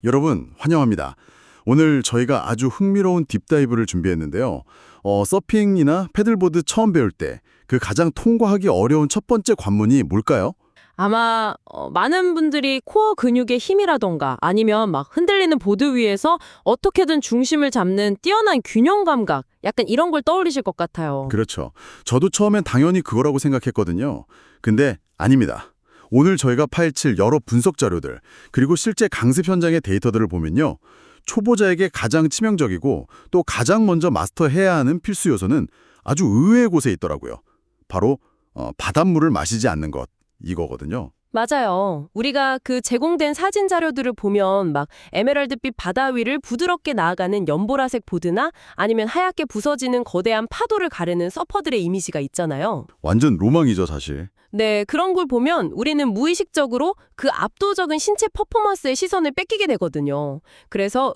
여러분, 환영합니다. 오늘 저희가 아주 흥미로운 딥다이브를 준비했는데요. 서핑이나 패들보드 처음 배울 때 그 가장 통과하기 어려운 첫 번째 관문이 뭘까요? 아마 많은 분들이 코어 근육의 힘이라던가 아니면 막 흔들리는 보드 위에서 어떻게든 중심을 잡는 뛰어난 균형 감각, 약간 이런 걸 떠올리실 것 같아요. 그렇죠. 저도 처음엔 당연히 그거라고 생각했거든요. 근데 아닙니다. 오늘 저희가 파헤칠 여러 분석 자료들, 그리고 실제 강습 현장의 데이터들을 보면요. 초보자에게 가장 치명적이고 또 가장 먼저 마스터해야 하는 필수 요소는 아주 의외의 곳에 있더라고요. 바로 바닷물을 마시지 않는 것, 이거거든요. 맞아요. 우리가 그 제공된 사진 자료들을 보면 막 에메랄드빛 바다 위를 부드럽게 나아가는 연보라색 보드나 아니면 하얗게 부서지는 거대한 파도를 가르는 서퍼들의 이미지가 있잖아요. 완전 로망이죠, 사실. 네, 그런 걸 보면 우리는 무의식적으로 그 압도적인 신체 퍼포먼스의 시선을 뺏기게 되거든요. 그래서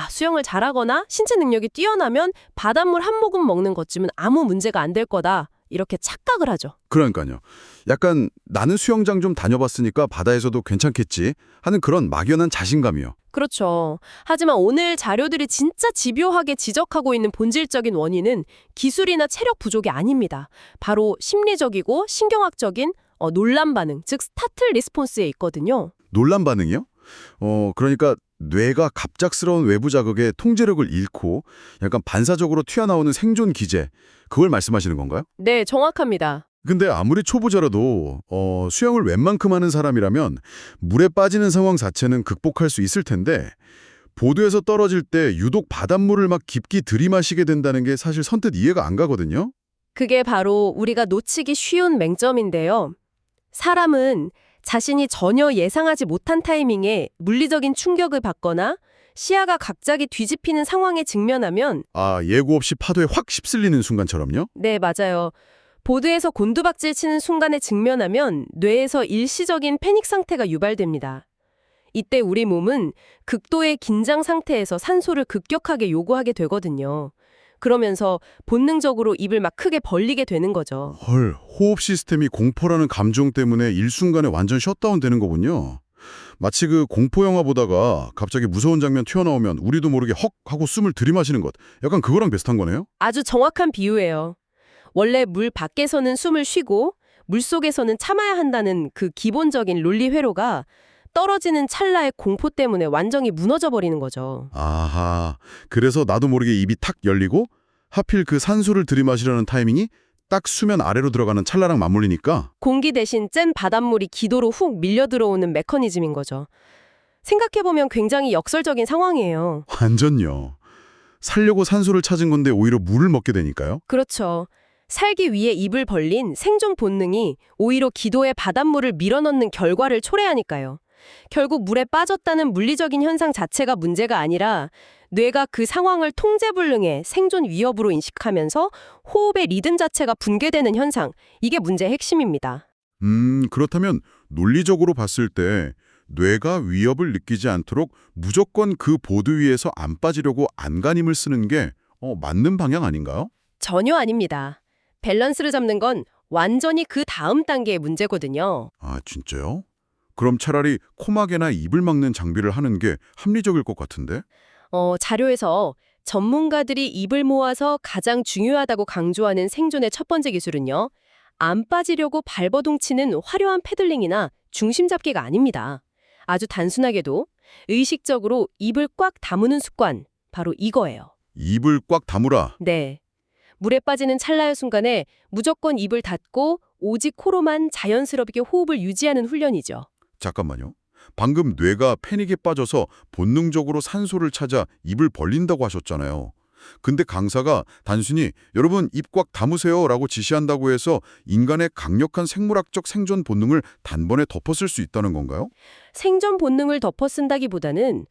수영을 잘하거나 신체 능력이 뛰어나면 바닷물 한 모금 먹는 것쯤은 아무 문제가 안 될 거다. 이렇게 착각을 하죠. 그러니까요. 약간 나는 수영장 좀 다녀봤으니까 바다에서도 괜찮겠지 하는 그런 막연한 자신감이요. 그렇죠. 하지만 오늘 자료들이 진짜 집요하게 지적하고 있는 본질적인 원인은 기술이나 체력 부족이 아닙니다. 바로 심리적이고 신경학적인 논란 반응, 즉 스타틀 리스폰스에 있거든요. 놀란 반응이요? 그러니까 뇌가 갑작스러운 외부 자극에 통제력을 잃고 약간 반사적으로 튀어나오는 생존 기제, 그걸 말씀하시는 건가요? 네, 정확합니다. 근데 아무리 초보자라도 수영을 웬만큼 하는 사람이라면 물에 빠지는 상황 자체는 극복할 수 있을 텐데 보드에서 떨어질 때 유독 바닷물을 막 깊게 들이마시게 된다는 게 사실 선뜻 이해가 안 가거든요. 그게 바로 우리가 놓치기 쉬운 맹점인데요. 사람은 자신이 전혀 예상하지 못한 타이밍에 물리적인 충격을 받거나 시야가 갑자기 뒤집히는 상황에 직면하면 예고 없이 파도에 확 휩쓸리는 순간처럼요? 네, 맞아요. 보드에서 곤두박질 치는 순간에 직면하면 뇌에서 일시적인 패닉 상태가 유발됩니다. 이때 우리 몸은 극도의 긴장 상태에서 산소를 급격하게 요구하게 되거든요. 그러면서 본능적으로 입을 막 크게 벌리게 되는 거죠. 헐, 호흡 시스템이 공포라는 감정 때문에 일순간에 완전 셧다운 되는 거군요. 마치 그 공포 영화 보다가 갑자기 무서운 장면 튀어나오면 우리도 모르게 헉 하고 숨을 들이마시는 것. 약간 그거랑 비슷한 거네요? 아주 정확한 비유예요. 원래 물 밖에서는 숨을 쉬고 물 속에서는 참아야 한다는 그 기본적인 논리 회로가 떨어지는 찰나의 공포 때문에 완전히 무너져 버리는 거죠. 아하, 그래서 나도 모르게 입이 탁 열리고 하필 그 산소를 들이마시려는 타이밍이 딱 수면 아래로 들어가는 찰나랑 맞물리니까 공기 대신 짠 바닷물이 기도로 훅 밀려 들어오는 메커니즘인 거죠. 생각해보면 굉장히 역설적인 상황이에요. 완전요. 살려고 산소를 찾은 건데 오히려 물을 먹게 되니까요. 그렇죠. 살기 위해 입을 벌린 생존 본능이 오히려 기도에 바닷물을 밀어넣는 결과를 초래하니까요. 결국 물에 빠졌다는 물리적인 현상 자체가 문제가 아니라 뇌가 그 상황을 통제불능의 생존 위협으로 인식하면서 호흡의 리듬 자체가 붕괴되는 현상, 이게 문제의 핵심입니다. 그렇다면 논리적으로 봤을 때 뇌가 위협을 느끼지 않도록 무조건 그 보드 위에서 안 빠지려고 안간힘을 쓰는 게 맞는 방향 아닌가요? 전혀 아닙니다. 밸런스를 잡는 건 완전히 그 다음 단계의 문제거든요. 아, 진짜요? 그럼 차라리 코막이나 입을 막는 장비를 하는 게 합리적일 것 같은데? 자료에서 전문가들이 입을 모아서 가장 중요하다고 강조하는 생존의 첫 번째 기술은요. 안 빠지려고 발버둥 치는 화려한 패들링이나 중심 잡기가 아닙니다. 아주 단순하게도 의식적으로 입을 꽉 다무는 습관, 바로 이거예요. 입을 꽉 다물어. 네. 물에 빠지는 찰나의 순간에 무조건 입을 닫고 오직 코로만 자연스럽게 호흡을 유지하는 훈련이죠. 잠깐만요. 방금 뇌가 패닉에 빠져서 본능적으로 산소를 찾아 입을 벌린다고 하셨잖아요. 근데 강사가 단순히 여러분 입 꽉 다무세요 라고 지시한다고 해서 인간의 강력한 생물학적 생존 본능을 단번에 덮어쓸 수 있다는 건가요? 생존 본능을 덮어 쓴다기보다는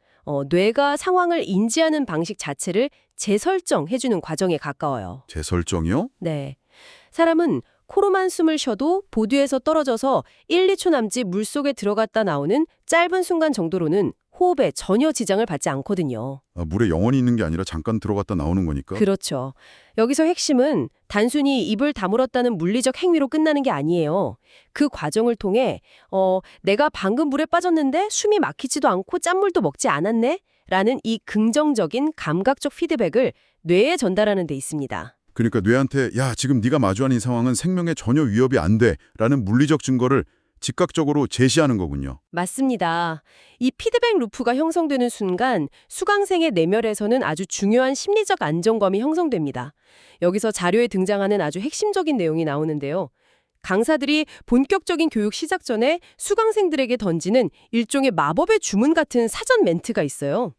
뇌가 상황을 인지하는 방식 자체를 재설정해주는 과정에 가까워요. 재설정이요? 네. 사람은 코로만 숨을 쉬어도 보드에서 떨어져서 1, 2초 남짓 물속에 들어갔다 나오는 짧은 순간 정도로는 호흡에 전혀 지장을 받지 않거든요. 물에 영원히 있는 게 아니라 잠깐 들어갔다 나오는 거니까? 그렇죠. 여기서 핵심은 단순히 입을 다물었다는 물리적 행위로 끝나는 게 아니에요. 그 과정을 통해 내가 방금 물에 빠졌는데 숨이 막히지도 않고 짠물도 먹지 않았네? 라는 이 긍정적인 감각적 피드백을 뇌에 전달하는 데 있습니다. 그러니까 뇌한테 야, 지금 네가 마주하는 이 상황은 생명에 전혀 위협이 안 돼 라는 물리적 증거를 즉각적으로 제시하는 거군요. 맞습니다. 이 피드백 루프가 형성되는 순간 수강생의 내면에서는 아주 중요한 심리적 안정감이 형성됩니다. 여기서 자료에 등장하는 아주 핵심적인 내용이 나오는데요. 강사들이 본격적인 교육 시작 전에 수강생들에게 던지는 일종의 마법의 주문 같은 사전 멘트가 있어요.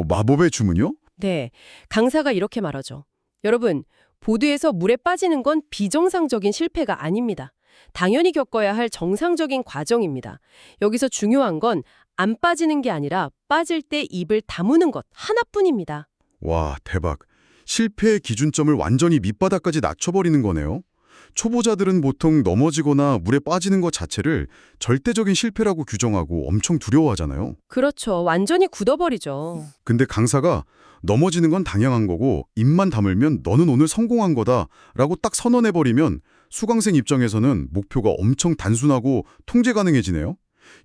마법의 주문이요? 네, 강사가 이렇게 말하죠. 여러분, 보드에서 물에 빠지는 건 비정상적인 실패가 아닙니다. 당연히 겪어야 할 정상적인 과정입니다. 여기서 중요한 건 안 빠지는 게 아니라 빠질 때 입을 다무는 것 하나뿐입니다. 와, 대박. 실패의 기준점을 완전히 밑바닥까지 낮춰버리는 거네요. 초보자들은 보통 넘어지거나 물에 빠지는 것 자체를 절대적인 실패라고 규정하고 엄청 두려워하잖아요. 그렇죠. 완전히 굳어버리죠. 근데 강사가 넘어지는 건 당연한 거고 입만 다물면 너는 오늘 성공한 거다라고 딱 선언해버리면 수강생 입장에서는 목표가 엄청 단순하고 통제 가능해지네요.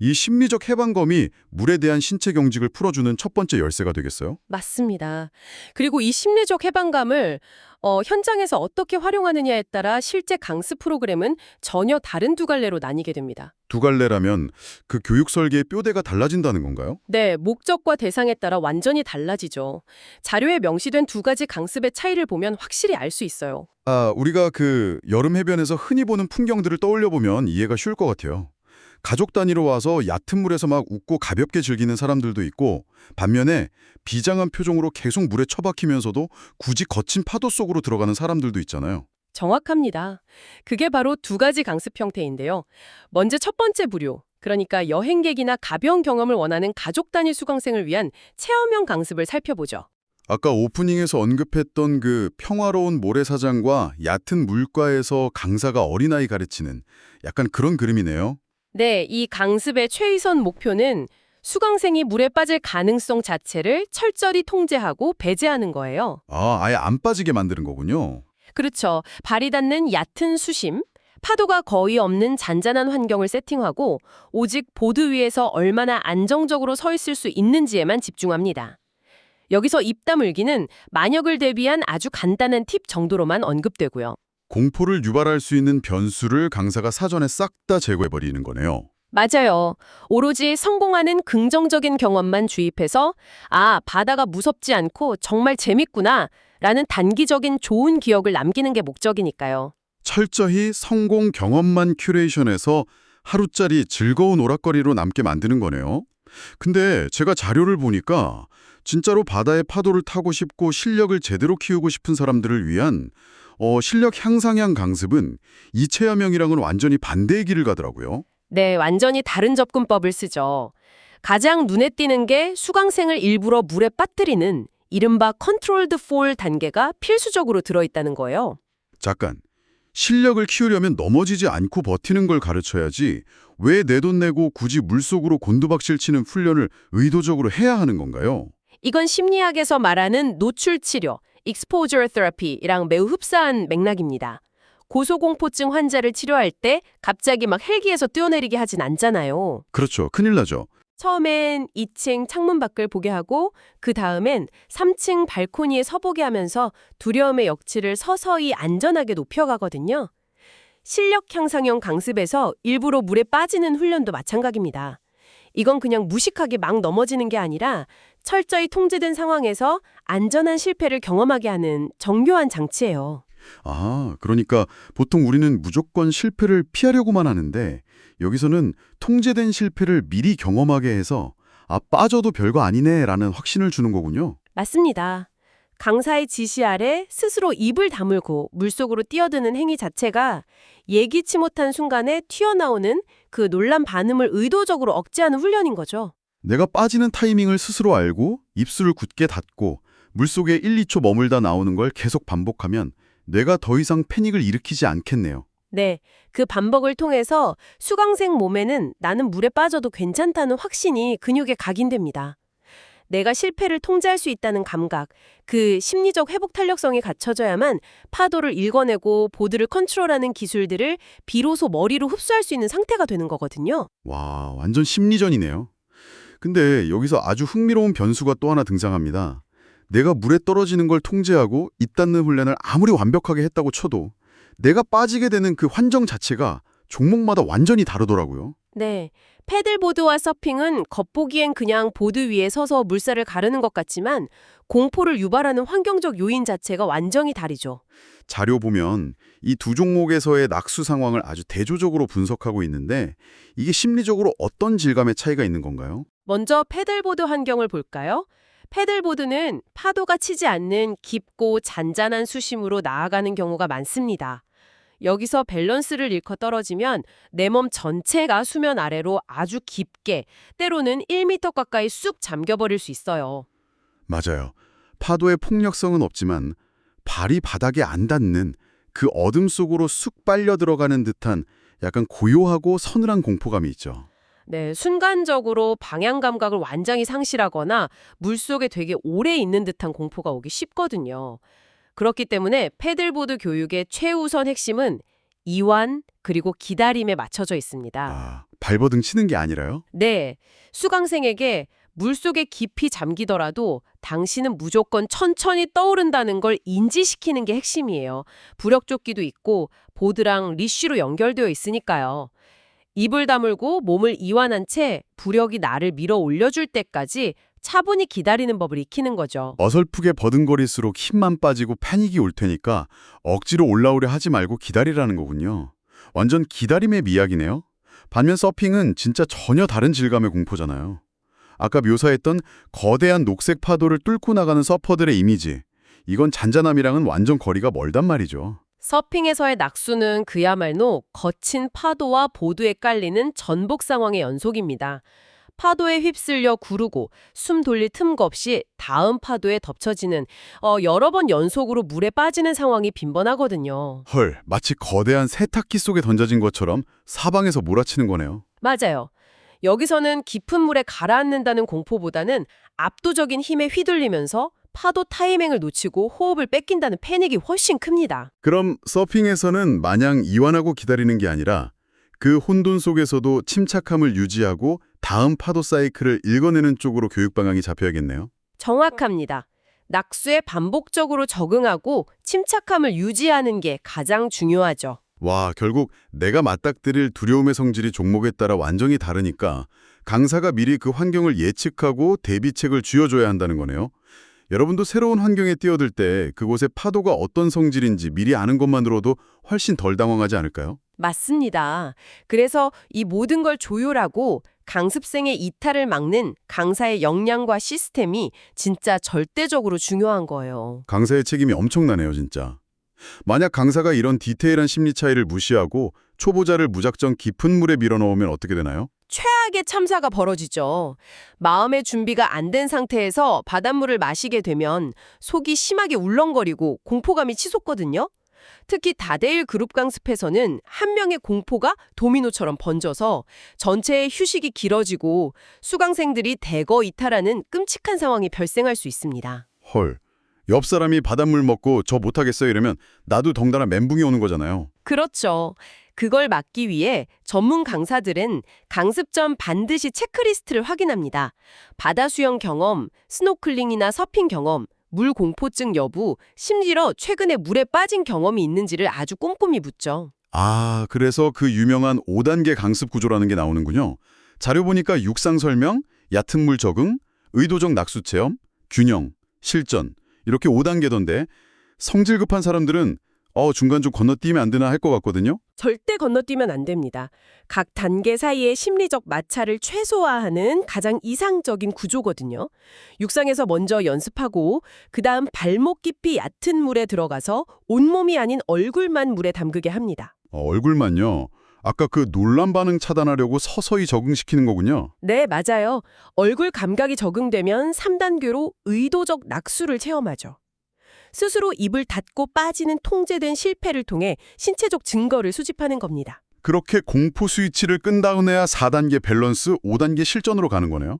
이 심리적 해방감이 물에 대한 신체 경직을 풀어주는 첫 번째 열쇠가 되겠어요? 맞습니다. 그리고 이 심리적 해방감을 현장에서 어떻게 활용하느냐에 따라 실제 강습 프로그램은 전혀 다른 두 갈래로 나뉘게 됩니다. 두 갈래라면 그 교육 설계의 뼈대가 달라진다는 건가요? 네, 목적과 대상에 따라 완전히 달라지죠. 자료에 명시된 두 가지 강습의 차이를 보면 확실히 알 수 있어요. 우리가 그 여름 해변에서 흔히 보는 풍경들을 떠올려 보면 이해가 쉬울 것 같아요. 가족 단위로 와서 얕은 물에서 막 웃고 가볍게 즐기는 사람들도 있고 반면에 비장한 표정으로 계속 물에 처박히면서도 굳이 거친 파도 속으로 들어가는 사람들도 있잖아요. 정확합니다. 그게 바로 두 가지 강습 형태인데요. 먼저 첫 번째 부류, 그러니까 여행객이나 가벼운 경험을 원하는 가족 단위 수강생을 위한 체험형 강습을 살펴보죠. 아까 오프닝에서 언급했던 그 평화로운 모래사장과 얕은 물가에서 강사가 어린아이 가르치는 약간 그런 그림이네요. 네, 이 강습의 최우선 목표는 수강생이 물에 빠질 가능성 자체를 철저히 통제하고 배제하는 거예요. 아예 안 빠지게 만드는 거군요. 그렇죠. 발이 닿는 얕은 수심, 파도가 거의 없는 잔잔한 환경을 세팅하고 오직 보드 위에서 얼마나 안정적으로 서 있을 수 있는지에만 집중합니다. 여기서 입 다물기는 만역을 대비한 아주 간단한 팁 정도로만 언급되고요. 공포를 유발할 수 있는 변수를 강사가 사전에 싹 다 제거해버리는 거네요. 맞아요. 오로지 성공하는 긍정적인 경험만 주입해서 바다가 무섭지 않고 정말 재밌구나 라는 단기적인 좋은 기억을 남기는 게 목적이니까요. 철저히 성공 경험만 큐레이션해서 하루짜리 즐거운 오락거리로 남게 만드는 거네요. 근데 제가 자료를 보니까 진짜로 바다의 파도를 타고 싶고 실력을 제대로 키우고 싶은 사람들을 위한 실력 향상형 강습은 이 체험형이랑은 완전히 반대의 길을 가더라고요. 네, 완전히 다른 접근법을 쓰죠. 가장 눈에 띄는 게 수강생을 일부러 물에 빠뜨리는 이른바 컨트롤드 폴 단계가 필수적으로 들어있다는 거예요. 잠깐, 실력을 키우려면 넘어지지 않고 버티는 걸 가르쳐야지 왜 내 돈 내고 굳이 물속으로 곤두박질 치는 훈련을 의도적으로 해야 하는 건가요? 이건 심리학에서 말하는 노출 치료, exposure therapy랑 매우 흡사한 맥락입니다. 고소공포증 환자를 치료할 때 갑자기 막 헬기에서 뛰어내리게 하진 않잖아요. 그렇죠. 큰일 나죠. 처음엔 2층 창문 밖을 보게 하고 그 다음엔 3층 발코니에 서보게 하면서 두려움의 역치를 서서히 안전하게 높여가거든요. 실력 향상형 강습에서 일부러 물에 빠지는 훈련도 마찬가지입니다. 이건 그냥 무식하게 막 넘어지는 게 아니라 철저히 통제된 상황에서 안전한 실패를 경험하게 하는 정교한 장치예요. 그러니까 보통 우리는 무조건 실패를 피하려고만 하는데 여기서는 통제된 실패를 미리 경험하게 해서 빠져도 별거 아니네 라는 확신을 주는 거군요. 맞습니다. 강사의 지시 아래 스스로 입을 다물고 물속으로 뛰어드는 행위 자체가 예기치 못한 순간에 튀어나오는 그 놀란 반응을 의도적으로 억제하는 훈련인 거죠. 내가 빠지는 타이밍을 스스로 알고 입술을 굳게 닫고 물속에 1, 2초 머물다 나오는 걸 계속 반복하면 뇌가 더 이상 패닉을 일으키지 않겠네요. 네, 그 반복을 통해서 수강생 몸에는 나는 물에 빠져도 괜찮다는 확신이 근육에 각인됩니다. 내가 실패를 통제할 수 있다는 감각, 그 심리적 회복 탄력성이 갖춰져야만 파도를 읽어내고 보드를 컨트롤하는 기술들을 비로소 머리로 흡수할 수 있는 상태가 되는 거거든요. 와, 완전 심리전이네요. 근데 여기서 아주 흥미로운 변수가 또 하나 등장합니다. 내가 물에 떨어지는 걸 통제하고 입 닫는 훈련을 아무리 완벽하게 했다고 쳐도 내가 빠지게 되는 그 환경 자체가 종목마다 완전히 다르더라고요. 네. 패들보드와 서핑은 겉보기엔 그냥 보드 위에 서서 물살을 가르는 것 같지만 공포를 유발하는 환경적 요인 자체가 완전히 다르죠. 자료 보면 이 두 종목에서의 낙수 상황을 아주 대조적으로 분석하고 있는데 이게 심리적으로 어떤 질감의 차이가 있는 건가요? 먼저 패들보드 환경을 볼까요? 패들보드는 파도가 치지 않는 깊고 잔잔한 수심으로 나아가는 경우가 많습니다. 여기서 밸런스를 잃고 떨어지면 내 몸 전체가 수면 아래로 아주 깊게, 때로는 1m 가까이 쑥 잠겨버릴 수 있어요. 맞아요. 파도의 폭력성은 없지만 발이 바닥에 안 닿는 그 어둠 속으로 쑥 빨려 들어가는 듯한 약간 고요하고 서늘한 공포감이 있죠. 네, 순간적으로 방향 감각을 완전히 상실하거나 물속에 되게 오래 있는 듯한 공포가 오기 쉽거든요. 그렇기 때문에 패들보드 교육의 최우선 핵심은 이완 그리고 기다림에 맞춰져 있습니다. 아, 발버둥 치는 게 아니라요? 네, 수강생에게 물속에 깊이 잠기더라도 당신은 무조건 천천히 떠오른다는 걸 인지시키는 게 핵심이에요. 부력조끼도 있고 보드랑 리쉬로 연결되어 있으니까요. 입을 다물고 몸을 이완한 채 부력이 나를 밀어 올려줄 때까지 차분히 기다리는 법을 익히는 거죠. 어설프게 버둥거릴수록 힘만 빠지고 패닉이 올 테니까 억지로 올라오려 하지 말고 기다리라는 거군요. 완전 기다림의 미학이네요. 반면 서핑은 진짜 전혀 다른 질감의 공포잖아요. 아까 묘사했던 거대한 녹색 파도를 뚫고 나가는 서퍼들의 이미지, 이건 잔잔함이랑은 완전 거리가 멀단 말이죠. 서핑에서의 낙수는 그야말로 거친 파도와 보드에 깔리는 전복 상황의 연속입니다. 파도에 휩쓸려 구르고 숨 돌릴 틈도 없이 다음 파도에 덮쳐지는 여러 번 연속으로 물에 빠지는 상황이 빈번하거든요. 헐, 마치 거대한 세탁기 속에 던져진 것처럼 사방에서 몰아치는 거네요. 맞아요. 여기서는 깊은 물에 가라앉는다는 공포보다는 압도적인 힘에 휘둘리면서 파도 타이밍을 놓치고 호흡을 뺏긴다는 패닉이 훨씬 큽니다. 그럼 서핑에서는 마냥 이완하고 기다리는 게 아니라 그 혼돈 속에서도 침착함을 유지하고 다음 파도 사이클을 읽어내는 쪽으로 교육 방향이 잡혀야겠네요. 정확합니다. 낙수에 반복적으로 적응하고 침착함을 유지하는 게 가장 중요하죠. 와, 결국 내가 맞닥뜨릴 두려움의 성질이 종목에 따라 완전히 다르니까 강사가 미리 그 환경을 예측하고 대비책을 쥐어줘야 한다는 거네요. 여러분도 새로운 환경에 뛰어들 때 그곳의 파도가 어떤 성질인지 미리 아는 것만으로도 훨씬 덜 당황하지 않을까요? 맞습니다. 그래서 이 모든 걸 조율하고 강습생의 이탈을 막는 강사의 역량과 시스템이 진짜 절대적으로 중요한 거예요. 강사의 책임이 엄청나네요, 진짜. 만약 강사가 이런 디테일한 심리 차이를 무시하고 초보자를 무작정 깊은 물에 밀어넣으면 어떻게 되나요? 최악의 참사가 벌어지죠. 마음의 준비가 안 된 상태에서 바닷물을 마시게 되면 속이 심하게 울렁거리고 공포감이 치솟거든요. 특히 다대일 그룹 강습에서는 한 명의 공포가 도미노처럼 번져서 전체의 휴식이 길어지고 수강생들이 대거 이탈하는 끔찍한 상황이 발생할 수 있습니다. 헐, 옆 사람이 바닷물 먹고 저 못하겠어요 이러면 나도 덩달아 멘붕이 오는 거잖아요. 그렇죠. 그걸 막기 위해 전문 강사들은 강습 전 반드시 체크리스트를 확인합니다. 바다 수영 경험, 스노클링이나 서핑 경험, 물 공포증 여부, 심지어 최근에 물에 빠진 경험이 있는지를 아주 꼼꼼히 묻죠. 아, 그래서 그 유명한 5단계 강습 구조라는 게 나오는군요. 자료 보니까 육상 설명, 얕은 물 적응, 의도적 낙수 체험, 균형, 실전 이렇게 5단계던데 성질 급한 사람들은 중간 좀 건너뛰면 안 되나 할 것 같거든요. 절대 건너뛰면 안 됩니다. 각 단계 사이의 심리적 마찰을 최소화하는 가장 이상적인 구조거든요. 육상에서 먼저 연습하고 그다음 발목 깊이 얕은 물에 들어가서 온몸이 아닌 얼굴만 물에 담그게 합니다. 얼굴만요. 아까 그 논란 반응 차단하려고 서서히 적응시키는 거군요. 네, 맞아요. 얼굴 감각이 적응되면 3단계로 의도적 낙수를 체험하죠. 스스로 입을 닫고 빠지는 통제된 실패를 통해 신체적 증거를 수집하는 겁니다. 그렇게 공포 스위치를 끈 다음에야 4단계 밸런스, 5단계 실전으로 가는 거네요.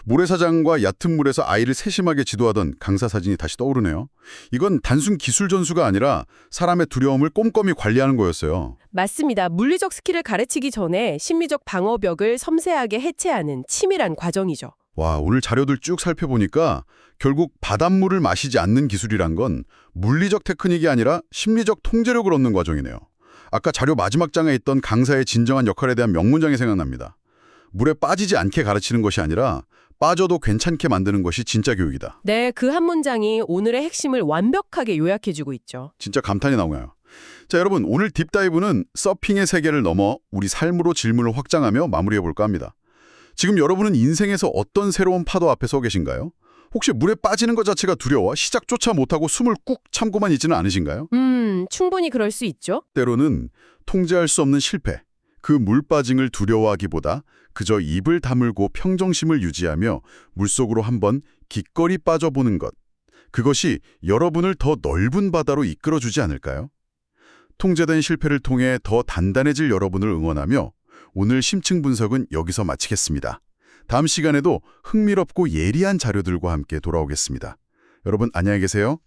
모래사장과 얕은 물에서 아이를 세심하게 지도하던 강사 사진이 다시 떠오르네요. 이건 단순 기술 전수가 아니라 사람의 두려움을 꼼꼼히 관리하는 거였어요. 맞습니다. 물리적 스킬을 가르치기 전에 심리적 방어벽을 섬세하게 해체하는 치밀한 과정이죠. 와, 오늘 자료들 쭉 살펴보니까 결국 바닷물을 마시지 않는 기술이란 건 물리적 테크닉이 아니라 심리적 통제력을 얻는 과정이네요. 아까 자료 마지막 장에 있던 강사의 진정한 역할에 대한 명문장이 생각납니다. 물에 빠지지 않게 가르치는 것이 아니라 빠져도 괜찮게 만드는 것이 진짜 교육이다. 네, 그 한 문장이 오늘의 핵심을 완벽하게 요약해주고 있죠. 진짜 감탄이 나오네요. 자, 여러분, 오늘 딥다이브는 서핑의 세계를 넘어 우리 삶으로 질문을 확장하며 마무리해볼까 합니다. 지금 여러분은 인생에서 어떤 새로운 파도 앞에 서 계신가요? 혹시 물에 빠지는 것 자체가 두려워 시작조차 못하고 숨을 꾹 참고만 있지는 않으신가요? 충분히 그럴 수 있죠. 때로는 통제할 수 없는 실패, 그 물 빠짐을 두려워하기보다 그저 입을 다물고 평정심을 유지하며 물속으로 한번 기꺼이 빠져보는 것. 그것이 여러분을 더 넓은 바다로 이끌어주지 않을까요? 통제된 실패를 통해 더 단단해질 여러분을 응원하며 오늘 심층 분석은 여기서 마치겠습니다. 다음 시간에도 흥미롭고 예리한 자료들과 함께 돌아오겠습니다. 여러분 안녕히 계세요.